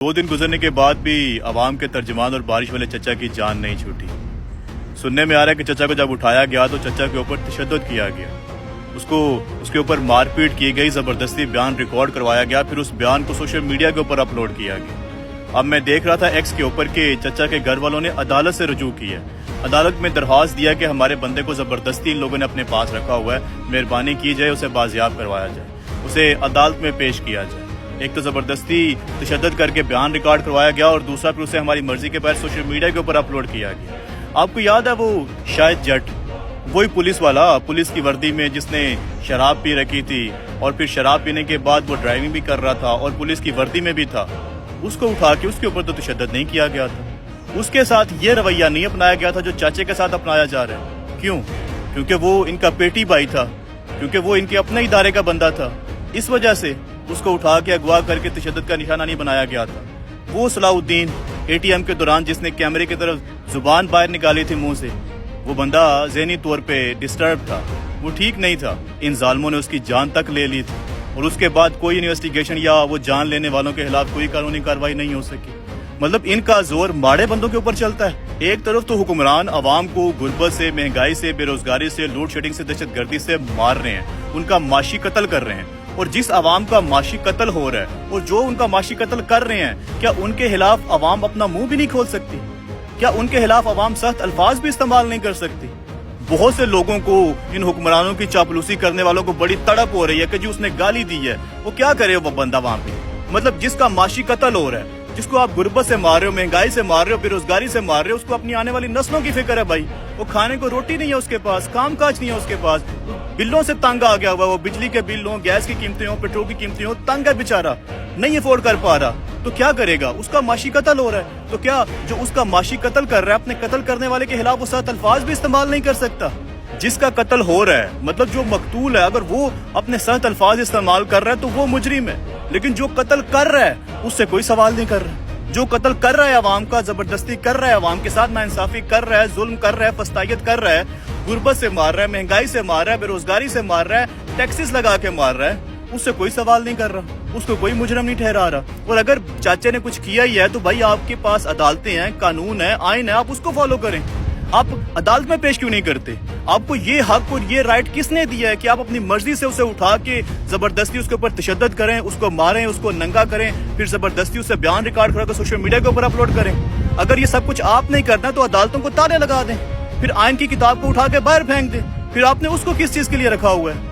2 दिन गुजरने के बाद भी अवाम के तर्जुमान और बारिश वाले चचा की जान नहीं छूटी। सुनने में आ रहा है कि चचा को जब उठाया गया तो चचा के ऊपर तशद्दुद किया गया, उसके ऊपर मारपीट की गई, जबरदस्ती बयान रिकॉर्ड करवाया गया, फिर उस बयान को सोशल मीडिया के ऊपर अपलोड किया गया। अब मैं देख रहा था एक्स के ऊपर कि चचा के घर वालों ने अदालत से रुजू की है, अदालत में दरख्वास्त दिया कि हमारे बंदे को जबरदस्ती इन लोगों ने अपने पास रखा हुआ है, मेहरबानी की जाए उसे बाजियाब करवाया जाए, उसे अदालत में पेश किया जाए। एक तो जबरदस्ती तशद्दुद करके बयान रिकॉर्ड करवाया गया और दूसरा फिर उसे हमारी मर्जी के बगैर सोशल मीडिया के ऊपर अपलोड किया गया। आपको याद है वो शायद जट, वही पुलिस वाला, पुलिस की वर्दी में, जिसने शराब पी रखी थी और फिर शराब पीने के बाद वो ड्राइविंग भी कर रहा था और पुलिस की वर्दी में भी था, उसको उठा के उसके ऊपर तो तशद्दुद नहीं किया गया था। उसके साथ ये रवैया नहीं अपनाया गया था जो चाचे के साथ अपनाया जा रहा है। क्यों? क्योंकि वो इनका पेटी भाई था, क्योंकि वो इनके अपने इदारे का बंदा था, इस वजह से उसको उठा के अगवा करके तशद्दुद का निशाना नहीं बनाया गया था। वो सलाउद्दीन एटीएम के दौरान जिसने कैमरे की तरफ जुबान बाहर निकाली थी मुंह से, वो बंदा ज़हनी तौर पे डिस्टर्ब था, वो ठीक नहीं था। इन जालिमों ने उसकी जान तक ले ली थी और उसके बाद कोई इन्वेस्टिगेशन या वो जान लेने वालों के खिलाफ कोई कानूनी कार्रवाई नहीं हो सकी। मतलब इनका जोर माड़े बंदों के ऊपर चलता है। एक तरफ तो हुक्मरान अवाम को गुर्बत से, महंगाई से, बेरोजगारी से, लोड शेडिंग से, दहशतगर्दी से मार रहे हैं, उनका माशी कत्ल कर रहे हैं, और जिस अवाम का माशी कत्ल हो रहा है और जो उनका माशी कत्ल कर रहे हैं, क्या उनके खिलाफ अवाम अपना मुंह भी नहीं खोल सकती? क्या उनके खिलाफ अवाम सख्त अल्फाज भी इस्तेमाल नहीं कर सकती? बहुत से लोगों को, इन हुक्मरानों की चापलूसी करने वालों को बड़ी तड़प हो रही है कि जी उसने गाली दी है, वो क्या करे वो बंदा वहां पे। मतलब जिसका माशी कत्ल हो रहा है, जिसको आप गुर्बत से मार रहे हो, महंगाई से मार रहे हो, बेरोजगारी से मार रहे हो, उसको अपनी आने वाली नस्लों की फिक्र है भाई। वो खाने को रोटी नहीं है उसके पास, काम काज नहीं है उसके पास, बिलों से तंग आ गया हुआ, वो बिजली के बिल हो, गैस की कीमतें हो, पेट्रोल की कीमतें हो, तंग है बेचारा, नहीं अफोर्ड कर पा रहा, तो क्या करेगा? उसका माशी कत्ल हो रहा है, तो क्या जो उसका माशी कत्ल कर रहा है, अपने कत्ल करने वाले के खिलाफ वो सख्त अल्फाज भी इस्तेमाल नहीं कर सकता? जिसका कत्ल हो रहा है, मतलब जो मकतूल है, अगर वो अपने सख्त अल्फाज इस्तेमाल कर रहा है तो वो मुजरिम है, लेकिन जो कत्ल कर रहा है उससे कोई सवाल नहीं कर रहा। जो कत्ल कर रहा है अवाम का, जबरदस्ती कर रहा है अवाम के साथ, नाइंसाफी कर रहा है, जुल्म कर रहा है, फस्तायत कर रहा है, गुर्बत से मार रहा है, महंगाई से मार रहा है, बेरोजगारी से मार रहा है, टैक्सेस लगा के मार रहा है, उससे कोई सवाल नहीं कर रहा, उसको कोई मुजरम नहीं ठहरा रहा। और अगर चाचे ने कुछ किया ही है तो भाई आपके पास अदालतें हैं, कानून है, आइन है, आप उसको फॉलो करें। आप अदालत में पेश क्यों नहीं करते? आपको ये हक और ये राइट किसने दिया है कि आप अपनी मर्जी से उसे उठा के जबरदस्ती उसके ऊपर तशद्दुद करें, उसको मारें, उसको नंगा करें, फिर जबरदस्ती उसे बयान रिकॉर्ड करा कर सोशल मीडिया के ऊपर अपलोड करें? अगर ये सब कुछ आप नहीं करना तो अदालतों को ताले लगा दें, फिर आइन की किताब को उठा के बाहर फेंक दें। फिर आपने उसको किस चीज के लिए रखा हुआ है?